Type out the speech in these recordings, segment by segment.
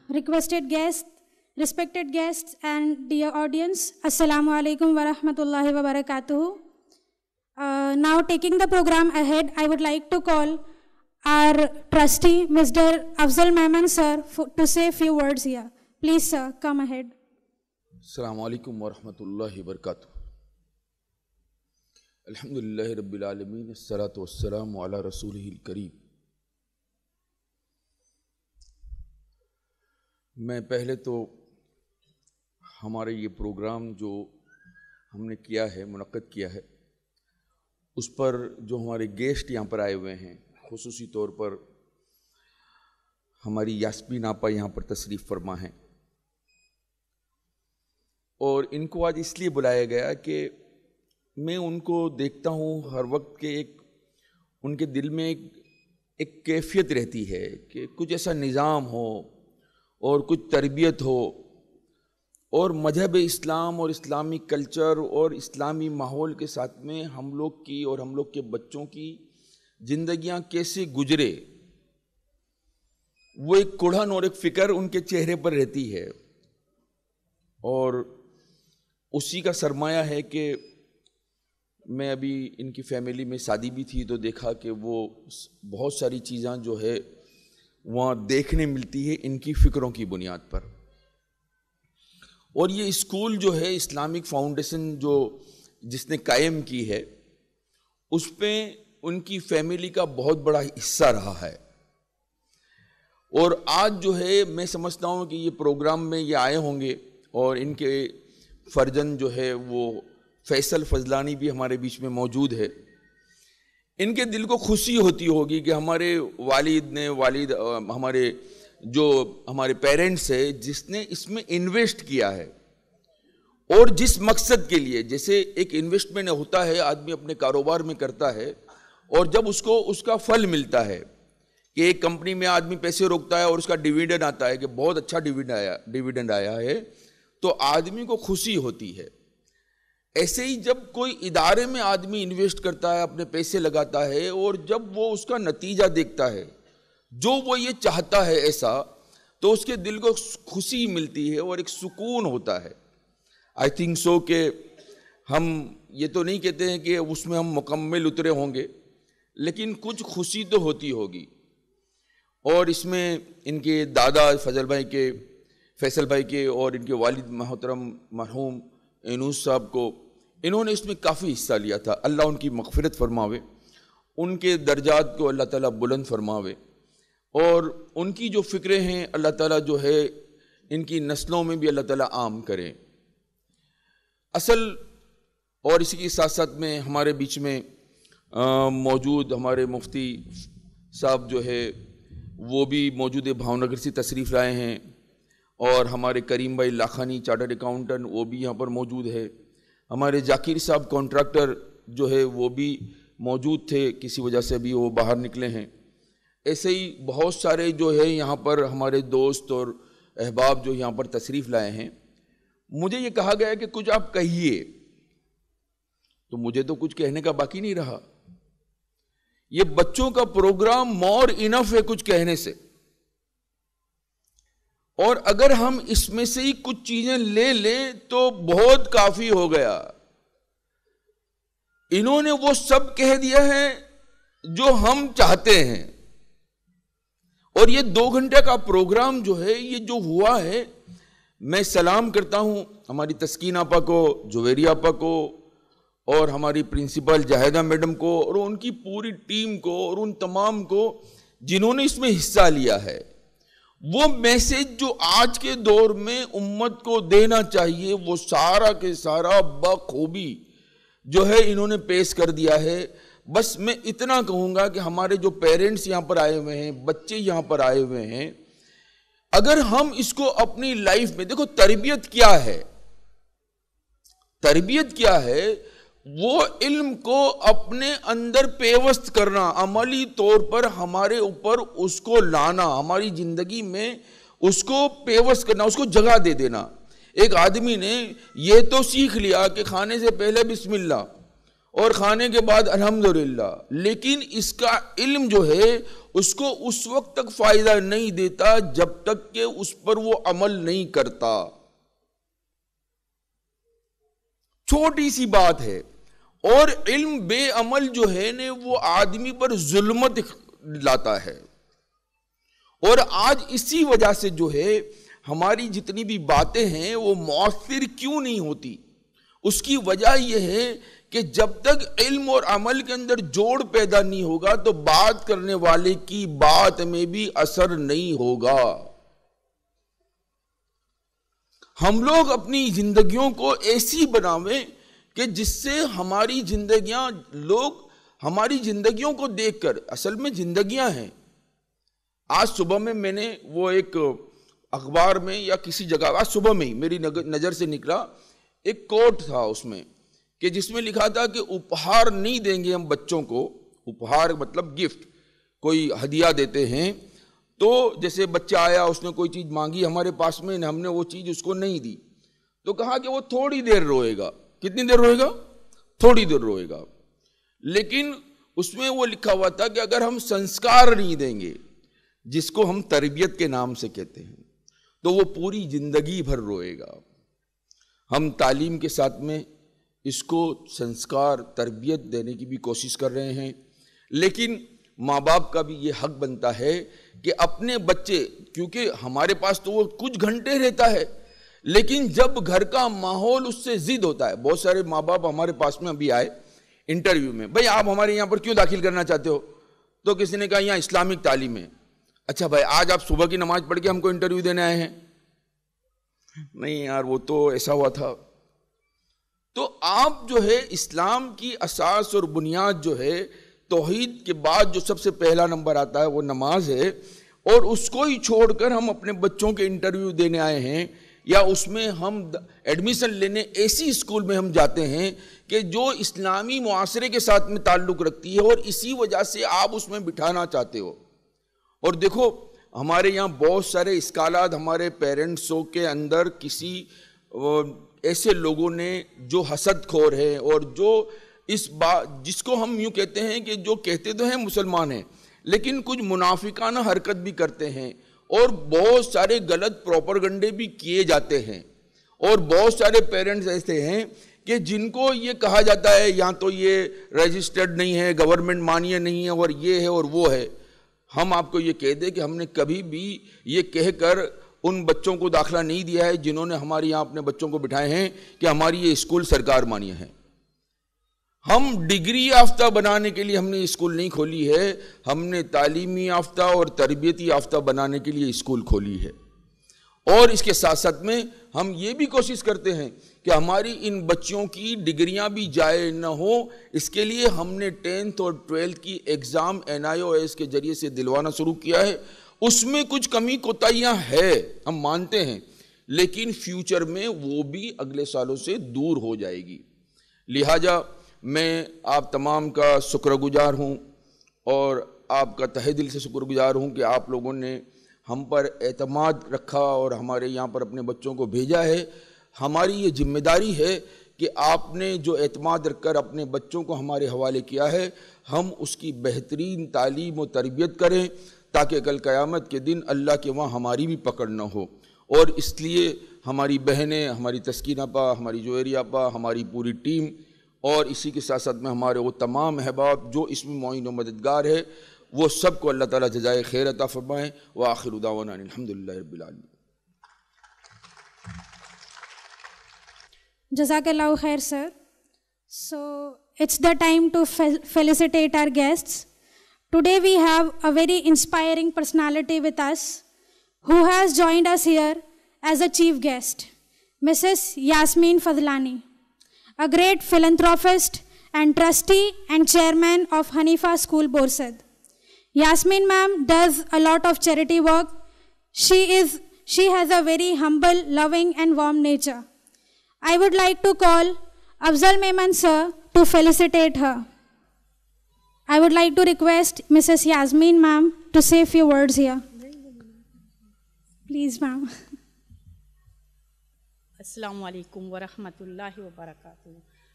Requested guests, respected guests and dear audience, Assalamu alaikum wa rahmatullahi wa barakatuhu. Now taking the program ahead, I would like to call our trustee, Mr. Afzal Mehman sir, to say a few words here. Please sir, come ahead. Assalamu alaikum wa rahmatullahi wa barakatuh. Alhamdulillahi rabbil alameen, assalatu wassalamu ala rasulihil kareem. میں پہلے تو ہمارے یہ programme جو ہم نے کیا ہے، منعقد کیا ہے، اس پر جو ہمارے گیسٹ یہاں پر آئے ہوئے ہیں، خصوصی طور پر ہماری یاسمین آپا یہاں پر تشریف فرما ہیں، اور ان کو آج اس لیے بلایا گیا کہ میں ان کو دیکھتا ہوں ہر وقت کہ ان کے دل میں ایک کیفیت رہتی ہے کہ کچھ ایسا نظام ہو اور کچھ تربیت ہو، اور مذہب اسلام اور اسلامی کلچر اور اسلامی ماحول کے ساتھ میں ہم لوگ کی اور ہم لوگ کے بچوں کی زندگیاں کیسے گزرے، وہ ایک کڑھن اور ایک فکر ان کے چہرے پر رہتی ہے. اور اسی کا سرمایہ ہے کہ میں ابھی ان کی فیملی میں شادی بھی تھی تو دیکھا کہ وہ بہت ساری چیزاں جو ہے وہاں دیکھنے ملتی ہے ان کی فکروں کی بنیاد پر. اور یہ اسکول جو ہے اسلامک فاؤنڈیشن جو جس نے قائم کی ہے، اس پہ ان کی فیملی کا بہت بڑا حصہ رہا ہے. اور آج جو ہے میں سمجھتا ہوں کہ یہ پروگرام میں یہ آئے ہوں گے، اور ان کے فرزند جو ہے وہ فیصل فضلانی بھی ہمارے بیچ میں موجود ہے. ان کے دل کو خوشی ہوتی ہوگی کہ ہمارے ہمارے پیرنٹس ہے جس نے اس میں انویسٹ کیا ہے، اور جس مقصد کے لیے، جیسے ایک انویسٹمنٹ ہوتا ہے آدمی اپنے کاروبار میں کرتا ہے، اور جب اس کو اس کا پھل ملتا ہے کہ ایک کمپنی میں آدمی پیسے روکتا ہے اور اس کا ڈیویڈنڈ آتا ہے کہ بہت اچھا ڈیویڈنڈ آیا ہے، تو آدمی کو خوشی ہوتی ہے. ایسے ہی جب کوئی ادارے میں آدمی انویسٹ کرتا ہے، اپنے پیسے لگاتا ہے، اور جب وہ اس کا نتیجہ دیکھتا ہے جو وہ یہ چاہتا ہے ایسا، تو اس کے دل کو خوشی ملتی ہے اور ایک سکون ہوتا ہے. آئی تھنک سو کہ ہم یہ تو نہیں کہتے ہیں کہ اس میں ہم مکمل اترے ہوں گے، لیکن کچھ خوشی تو ہوتی ہوگی. اور اس میں ان کے دادا فیصل بھائی کے اور ان کے والد محترم مرحوم انوس صاحب کو، انہوں نے اس میں کافی حصہ لیا تھا. اللہ ان کی مغفرت فرماوے، ان کے درجات کو اللہ تعالیٰ بلند فرماوے، اور ان کی جو فکریں ہیں اللہ تعالیٰ جو ہے ان کی نسلوں میں بھی اللہ تعالیٰ عام کرے. اور اسی کے ساتھ ساتھ میں ہمارے بیچ میں موجود ہمارے مفتی صاحب جو ہے وہ بھی موجود ہے، بھاؤنگر سے تشریف لائے ہیں، اور ہمارے کریم بھائی لاکھانی چارٹرڈ اکاؤنٹنٹ وہ بھی یہاں پر موجود ہے. ہمارے ذاکر صاحب کانٹریکٹر جو ہے وہ بھی موجود تھے، کسی وجہ سے بھی وہ باہر نکلے ہیں. ایسے ہی بہت سارے جو ہے یہاں پر ہمارے دوست اور احباب جو یہاں پر تشریف لائے ہیں. مجھے یہ کہا گیا کہ کچھ آپ کہیے، تو مجھے تو کچھ کہنے کا باقی نہیں رہا. یہ بچوں کا پروگرام مور انف ہے کچھ کہنے سے، اور اگر ہم اس میں سے ہی کچھ چیزیں لے لیں تو بہت کافی ہو گیا. انہوں نے وہ سب کہہ دیا ہے جو ہم چاہتے ہیں. اور یہ 2 گھنٹے کا پروگرام جو ہے یہ جو ہوا ہے، میں سلام کرتا ہوں ہماری تسکین آپا کو، جویری آپا کو، اور ہماری پرنسپل جاہدہ میڈم کو، اور ان کی پوری ٹیم کو، اور ان تمام کو جنہوں نے اس میں حصہ لیا ہے. وہ میسج جو آج کے دور میں امت کو دینا چاہیے وہ سارا کے سارا بخوبی جو ہے انہوں نے پیش کر دیا ہے. بس میں اتنا کہوں گا کہ ہمارے جو پیرنٹس یہاں پر آئے ہوئے ہیں، بچے یہاں پر آئے ہوئے ہیں، اگر ہم اس کو اپنی لائف میں دیکھو، تربیت کیا ہے؟ تربیت کیا ہے؟ وہ علم کو اپنے اندر پیوست کرنا، عملی طور پر ہمارے اوپر اس کو لانا، ہماری زندگی میں اس کو پیوست کرنا، اس کو جگہ دے دینا. ایک آدمی نے یہ تو سیکھ لیا کہ کھانے سے پہلے بسم اللہ اور کھانے کے بعد الحمدللہ، لیکن اس کا علم جو ہے اس کو اس وقت تک فائدہ نہیں دیتا جب تک کہ اس پر وہ عمل نہیں کرتا. چھوٹی سی بات ہے. اور علم بے عمل جو ہے نا وہ آدمی پر ظلمت لاتا ہے. اور آج اسی وجہ سے جو ہے ہماری جتنی بھی باتیں ہیں وہ مؤثر کیوں نہیں ہوتی؟ اس کی وجہ یہ ہے کہ جب تک علم اور عمل کے اندر جوڑ پیدا نہیں ہوگا تو بات کرنے والے کی بات میں بھی اثر نہیں ہوگا. ہم لوگ اپنی زندگیوں کو ایسی بناویں کہ جس سے ہماری زندگیاں، لوگ ہماری زندگیوں کو دیکھ کر، اصل میں زندگیاں ہیں. آج صبح میں نے وہ ایک اخبار میں یا کسی جگہ، آج صبح میں ہی میری نظر سے نکلا ایک کوٹ تھا اس میں، کہ جس میں لکھا تھا کہ اپہار نہیں دیں گے ہم بچوں کو. اپہار مطلب گفٹ، کوئی ہدیہ دیتے ہیں. تو جیسے بچہ آیا، اس نے کوئی چیز مانگی ہمارے پاس میں، ہم نے وہ چیز اس کو نہیں دی، تو کہا کہ وہ تھوڑی دیر روئے گا. کتنی دیر روئے گا؟ تھوڑی دیر روئے گا. لیکن اس میں وہ لکھا ہوا تھا کہ اگر ہم سنسکار نہیں دیں گے، جس کو ہم تربیت کے نام سے کہتے ہیں، تو وہ پوری زندگی بھر روئے گا. ہم تعلیم کے ساتھ میں اس کو سنسکار، تربیت دینے کی بھی کوشش کر رہے ہیں. لیکن ماں باپ کا بھی یہ حق بنتا ہے کہ اپنے بچے، کیونکہ ہمارے پاس تو وہ کچھ گھنٹے رہتا ہے، لیکن جب گھر کا ماحول اس سے ضد ہوتا ہے. بہت سارے ماں باپ ہمارے پاس میں ابھی آئے انٹرویو میں، بھائی آپ ہمارے یہاں پر کیوں داخل کرنا چاہتے ہو؟ تو کسی نے کہا یہاں اسلامک تعلیم ہے. اچھا بھائی، آج آپ صبح کی نماز پڑھ کے ہم کو انٹرویو دینے آئے ہیں؟ نہیں یار، وہ تو ایسا ہوا تھا. تو آپ جو ہے اسلام کی اساس اور بنیاد جو ہے، توحید کے بعد جو سب سے پہلا نمبر آتا ہے وہ نماز ہے. اور اس کو ہی چھوڑ کر ہم اپنے بچوں کے انٹرویو دینے آئے ہیں، یا اس میں ہم ایڈمیشن لینے ایسی اسکول میں ہم جاتے ہیں کہ جو اسلامی معاشرے کے ساتھ میں تعلق رکھتی ہے، اور اسی وجہ سے آپ اس میں بٹھانا چاہتے ہو. اور دیکھو ہمارے یہاں بہت سارے اسکالات ہمارے پیرنٹسوں کے اندر کسی ایسے لوگوں نے جو حسد خور ہیں، اور جو اس بات جس کو ہم یوں کہتے ہیں کہ جو کہتے تو ہیں مسلمان ہیں لیکن کچھ منافقانہ حرکت بھی کرتے ہیں، اور بہت سارے غلط پروپیگنڈے بھی کیے جاتے ہیں. اور بہت سارے پیرنٹس ایسے ہیں کہ جن کو یہ کہا جاتا ہے یا تو یہ رجسٹرڈ نہیں ہے، گورنمنٹ مانیہ نہیں ہے، اور یہ ہے اور وہ ہے. ہم آپ کو یہ کہہ دیں کہ ہم نے کبھی بھی یہ کہہ کر ان بچوں کو داخلہ نہیں دیا ہے جنہوں نے ہمارے یہاں اپنے بچوں کو بٹھائے ہیں کہ ہماری یہ اسکول سرکار مانیہ ہے. ہم ڈگری یافتہ بنانے کے لیے ہم نے اسکول نہیں کھولی ہے، ہم نے تعلیمی یافتہ اور تربیتی یافتہ بنانے کے لیے اسکول کھولی ہے. اور اس کے ساتھ ساتھ میں ہم یہ بھی کوشش کرتے ہیں کہ ہماری ان بچیوں کی ڈگریاں بھی ضائع نہ ہو. اس کے لیے ہم نے 10th اور 12th کی ایگزام NIOS کے ذریعے سے دلوانا شروع کیا ہے. اس میں کچھ کمی کوتاہیاں ہے، ہم مانتے ہیں، لیکن فیوچر میں وہ بھی اگلے سالوں سے دور ہو جائے گی. لہٰذا میں آپ تمام کا شکر گزار ہوں، اور آپ کا تہہ دل سے شکر گزار ہوں کہ آپ لوگوں نے ہم پر اعتماد رکھا اور ہمارے یہاں پر اپنے بچوں کو بھیجا ہے. ہماری یہ ذمہ داری ہے کہ آپ نے جو اعتماد رکھ کر اپنے بچوں کو ہمارے حوالے کیا ہے، ہم اس کی بہترین تعلیم و تربیت کریں تاکہ کل قیامت کے دن اللہ کے وہاں ہماری بھی پکڑ نہ ہو. اور اس لیے ہماری بہنیں، ہماری تسکین آپا، ہماری جوہری آپا، ہماری پوری ٹیم، اور اسی کے ساتھ ساتھ میں ہمارے وہ تمام احباب جو اس میں معین و مددگار ہے، وہ سب کو اللہ تعالیٰ جزائے خیر عطا فرمائیں. وآخر دعوانا الحمدللہ رب العالمین. Jazakallahu khair, sir. So it's the time to felicitate our guests. Today we have a very inspiring personality with us who has joined us here as a chief guest, Mrs. Yasmin Fadlani, a great philanthropist and trustee and chairman of Hanifa School, Borsad. Yasmin ma'am does a lot of charity work. She has a very humble, loving and warm nature. I would like to call Afzal Memon sir to felicitate her. I would like to request Mrs. Yasmin ma'am to say a few words here. Please ma'am. السلام علیکم ورحمۃ اللہ وبرکاتہ.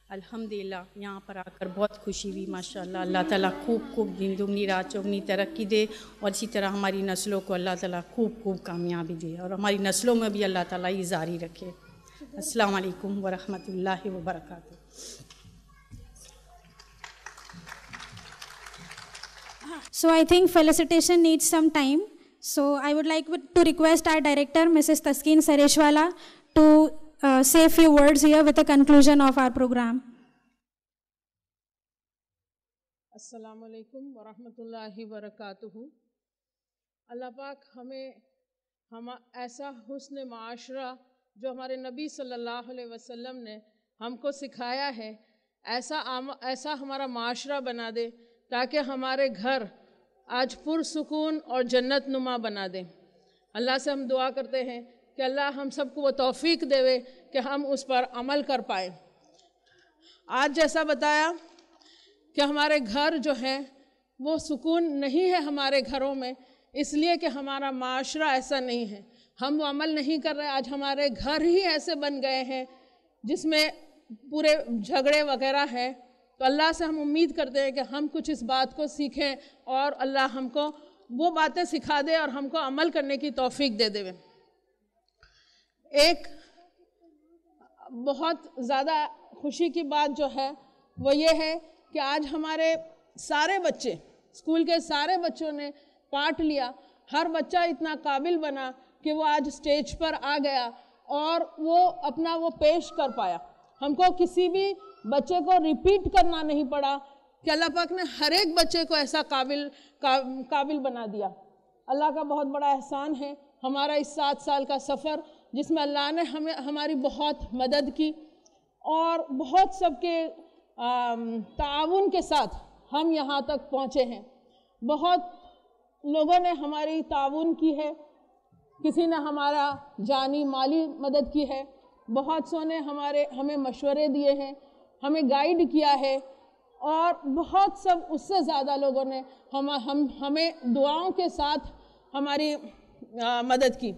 الحمدللہ یہاں پر آ کر بہت خوشی ہوئی ماشاءاللہ. اللہ تعالیٰ خوب خوب دن دگنی رات چوگنی ترقی دے اور اسی طرح ہماری نسلوں کو اللہ تعالیٰ خوب خوب کامیابی دے اور ہماری نسلوں میں بھی اللہ تعالیٰ یہ جاری رکھے. السلام علیکم ورحمۃ اللہ وبرکاتہ. So I think felicitation needs some time. So I would like to request our director, Mrs. Taskeen Sareshwala, to say a few words here with the conclusion of our program. السلام علیکم ورحمۃ اللہ وبرکاتہ. اللہ پاک ہم ایسا حسن معاشرہ جو ہمارے نبی صلی اللہ علیہ وسلم نے ہم کو سکھایا ہے ایسا ہمارا معاشرہ بنا دے تاکہ ہمارے گھر آج پرسکون اور جنت نما بنا دیں. اللہ سے ہم دعا کرتے ہیں کہ اللہ ہم سب کو وہ توفیق دے کہ ہم اس پر عمل کر پائیں. آج جیسا بتایا کہ ہمارے گھر جو ہیں وہ سکون نہیں ہے ہمارے گھروں میں، اس لیے کہ ہمارا معاشرہ ایسا نہیں ہے، ہم وہ عمل نہیں کر رہے. آج ہمارے گھر ہی ایسے بن گئے ہیں جس میں پورے جھگڑے وغیرہ ہیں. تو اللہ سے ہم امید کرتے ہیں کہ ہم کچھ اس بات کو سیکھیں اور اللہ ہم کو وہ باتیں سکھا دے اور ہم کو عمل کرنے کی توفیق دے دے. ایک بہت زیادہ خوشی کی بات جو ہے وہ یہ ہے کہ آج ہمارے سارے بچے، اسکول کے سارے بچوں نے پارٹ لیا. ہر بچہ اتنا قابل بنا کہ وہ آج اسٹیج پر آ گیا اور وہ اپنا وہ پیش کر پایا. ہم کو کسی بھی بچے کو ریپیٹ کرنا نہیں پڑا کہ اللہ پاک نے ہر ایک بچے کو ایسا قابل بنا دیا. اللہ کا بہت بڑا احسان ہے ہمارا اس 7 سال کا سفر جس میں اللہ نے ہماری بہت مدد کی اور بہت سب کے تعاون کے ساتھ ہم یہاں تک پہنچے ہیں. بہت لوگوں نے ہماری تعاون کی ہے، کسی نے ہمارا جانی مالی مدد کی ہے، بہت سو نے ہمیں مشورے دیے ہیں، ہمیں گائیڈ کیا ہے اور بہت سب اس سے زیادہ لوگوں نے ہمیں دعاؤں کے ساتھ ہماری مدد کی.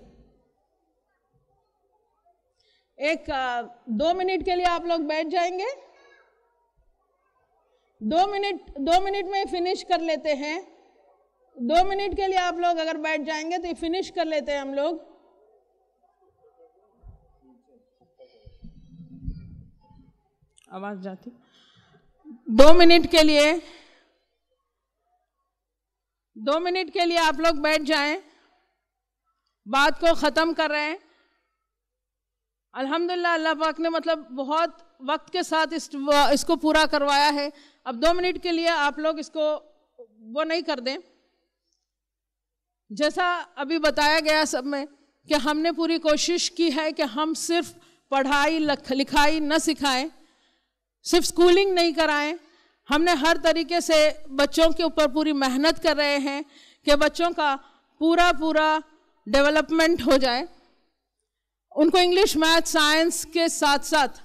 2 منٹ کے لیے آپ لوگ بیٹھ جائیں گے. 2 منٹ میں فنش کر لیتے ہیں. 2 منٹ کے لیے آپ لوگ اگر بیٹھ جائیں گے تو یہ فنش کر لیتے ہیں ہم لوگ. آواز جاتی. 2 منٹ کے لیے آپ لوگ بیٹھ جائیں. بات کو ختم کر رہے ہیں. الحمدللہ اللہ پاک نے بہت وقت کے ساتھ اس کو پورا کروایا ہے. اب 2 منٹ کے لیے آپ لوگ اس کو وہ نہیں کر دیں. جیسا ابھی بتایا گیا سب میں کہ ہم نے پوری کوشش کی ہے کہ ہم صرف پڑھائی لکھائی نہ سکھائیں، صرف سکولنگ نہیں کرائیں. ہم نے ہر طریقے سے بچوں کے اوپر پوری محنت کر رہے ہیں کہ بچوں کا پورا ڈیولپمنٹ ہو جائے. ان کو انگلش میتھ سائنس کے ساتھ ساتھ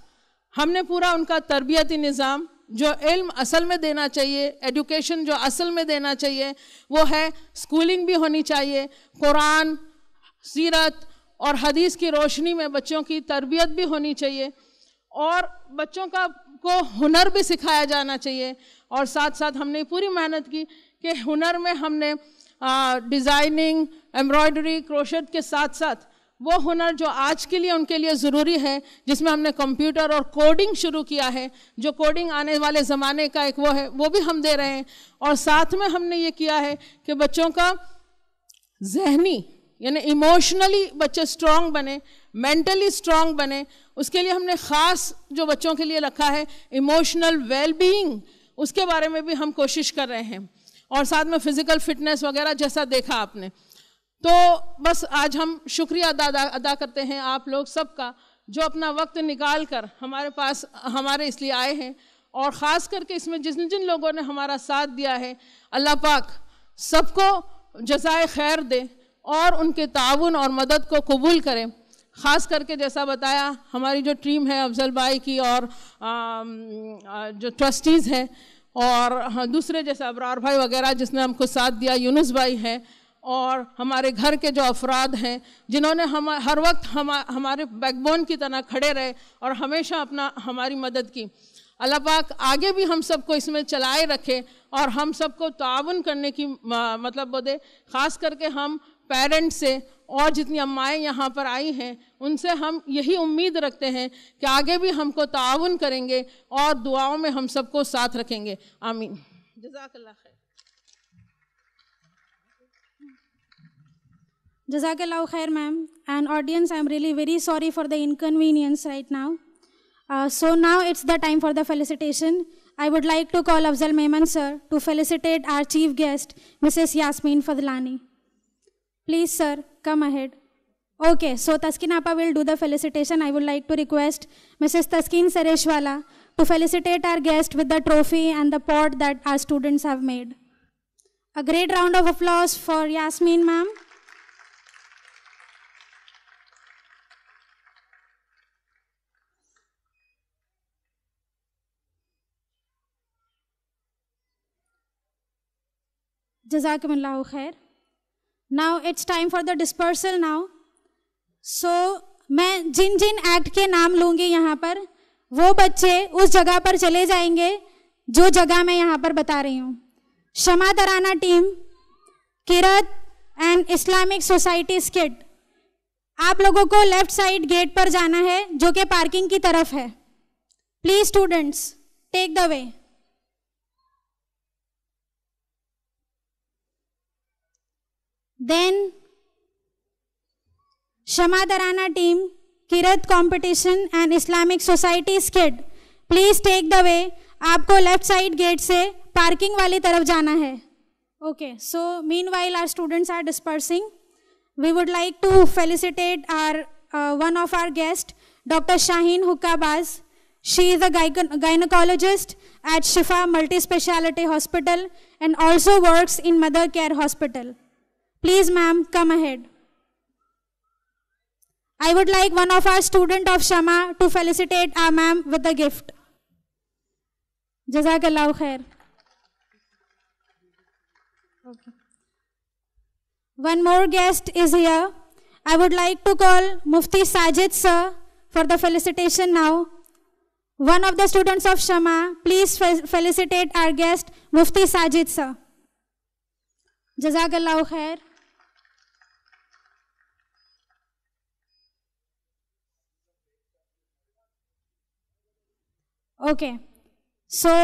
ہم نے پورا ان کا تربیتی نظام جو علم اصل میں دینا چاہیے، ایڈوکیشن جو اصل میں دینا چاہیے وہ ہے سکولنگ بھی ہونی چاہیے. قرآن، سیرت اور حدیث کی روشنی میں بچوں کی تربیت بھی ہونی چاہیے اور بچوں کو ہنر بھی سکھایا جانا چاہیے. اور ساتھ ہم نے پوری محنت کی کہ ہنر میں ہم نے ڈیزائننگ، ایمبرائڈری، کروشٹ کے ساتھ وہ ہنر جو آج کے لیے ان کے لیے ضروری ہے، جس میں ہم نے کمپیوٹر اور کوڈنگ شروع کیا ہے، جو کوڈنگ آنے والے زمانے کا ایک وہ ہے، وہ بھی ہم دے رہے ہیں. اور ساتھ میں ہم نے یہ کیا ہے کہ بچوں کا ذہنی یعنی ایموشنلی بچے سٹرونگ بنے، مینٹلی سٹرونگ بنے. اس کے لیے ہم نے خاص جو بچوں کے لیے رکھا ہے ایموشنل ویل بینگ، اس کے بارے میں بھی ہم کوشش کر رہے ہیں. اور ساتھ میں فزیکل فٹنس وغیرہ جیسا دیکھا آپ نے. تو بس آج ہم شکریہ ادا کرتے ہیں آپ لوگ سب کا جو اپنا وقت نکال کر ہمارے پاس ہمارے اس لیے آئے ہیں. اور خاص کر کے اس میں جن لوگوں نے ہمارا ساتھ دیا ہے، اللہ پاک سب کو جزائے خیر دے اور ان کے تعاون اور مدد کو قبول کرے. خاص کر کے جیسا بتایا ہماری جو ٹیم ہے افضل بھائی کی اور جو ٹرسٹیز ہیں اور دوسرے جیسے ابرار بھائی وغیرہ جس نے ہم کو ساتھ دیا، یونس بھائی ہیں اور ہمارے گھر کے جو افراد ہیں جنہوں نے ہر وقت ہمارے بیک بون کی طرح کھڑے رہے اور ہمیشہ ہماری مدد کی. اللہ پاک آگے بھی ہم سب کو اس میں چلائے رکھے اور ہم سب کو تعاون کرنے کی مطلب وہ دے. خاص کر کے ہم پیرنٹس سے اور جتنی امائیں یہاں پر آئی ہیں ان سے ہم یہی امید رکھتے ہیں کہ آگے بھی ہم کو تعاون کریں گے اور دعاؤں میں ہم سب کو ساتھ رکھیں گے. آمین. جزاک اللہ خیر. Jazakallah khair, ma'am. And audience, I'm really very sorry for the inconvenience right now. So now it's the time for the felicitation. I would like to call Afzal Mehman sir to felicitate our chief guest, Mrs. Yasmin Fadlani. Please sir, come ahead. Okay, so Taskin Appa will do the felicitation. I would like to request Mrs. Taskin Sareshwala to felicitate our guest with the trophy and the pot that our students have made. A great round of applause for Yasmin ma'am. Jazakumullahu khair. Now it's time for the dispersal now. So میں جن جن act کے نام لوں گی یہاں پر وہ بچے اس جگہ پر چلے جائیں گے جو جگہ میں یہاں پر بتا رہی ہوں. شمع ترانہ ٹیم، قرات اینڈ اسلامک سوسائٹی اسکٹ. آپ لوگوں کو لیفٹ سائڈ گیٹ پر جانا ہے جو کہ پارکنگ کی طرف ہے. Please students take the way. Then Shama Tarana team, Qirat competition and Islamic society skit. Please take the way. آپ کو لیفٹ سائڈ گیٹ سے پارکنگ والی طرف جانا ہے. Okay, so meanwhile our students are dispersing, we would like to felicitate one of our guest, doctor Shaheen حکا باز. She is a gynecologist at Shifa Multi-Speciality Hospital and also works in Mother Care Hospital. Please, ma'am, come ahead. I would like one of our student of Shama to felicitate our ma'am with a gift. Jazakallahu khair. Okay. One more guest is here. I would like to call Mufti Sajid sir for the felicitation now. One of the students of Shama, please felicitate our guest, Mufti Sajid sir. Jazakallahu khair. Okay, so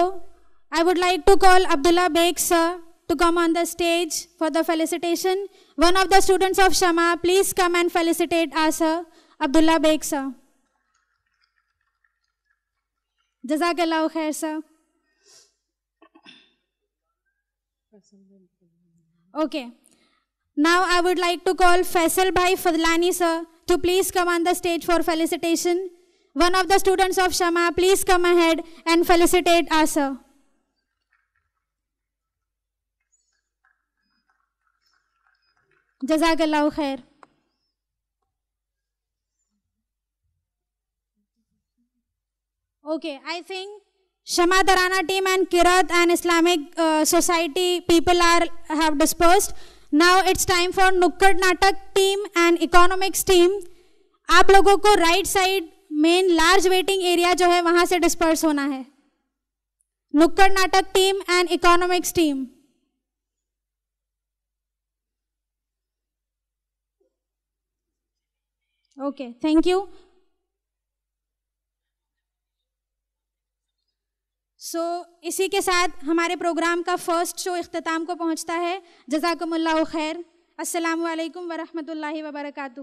I would like to call Abdullah Beg sir to come on the stage for the felicitation. One of the students of Shama, please come and felicitate us, sir. Abdullah Beg sir. Jazakallahu khair sir. Okay, now I would like to call Faisal Bhai Fadlani sir to please come on the stage for felicitation. One of the students of Shama, please come ahead and felicitate us, sir. Jazakallahu khair. Okay, I think Shama Tarana team and Qiraat and Islamic Society people have dispersed. Now it's time for Nukkad Natak team and Economics team. آپ لوگوں کو right side main large waiting area جو ہے وہاں سے disperse ہونا ہے. Nukkad natak team and economics team. Okay, thank you. So اسی کے ساتھ ہمارے پروگرام کا فرسٹ شو اختتام کو پہنچتا ہے. جزاکم اللہ خیر. السلام علیکم ورحمۃ اللہ وبرکاتہ.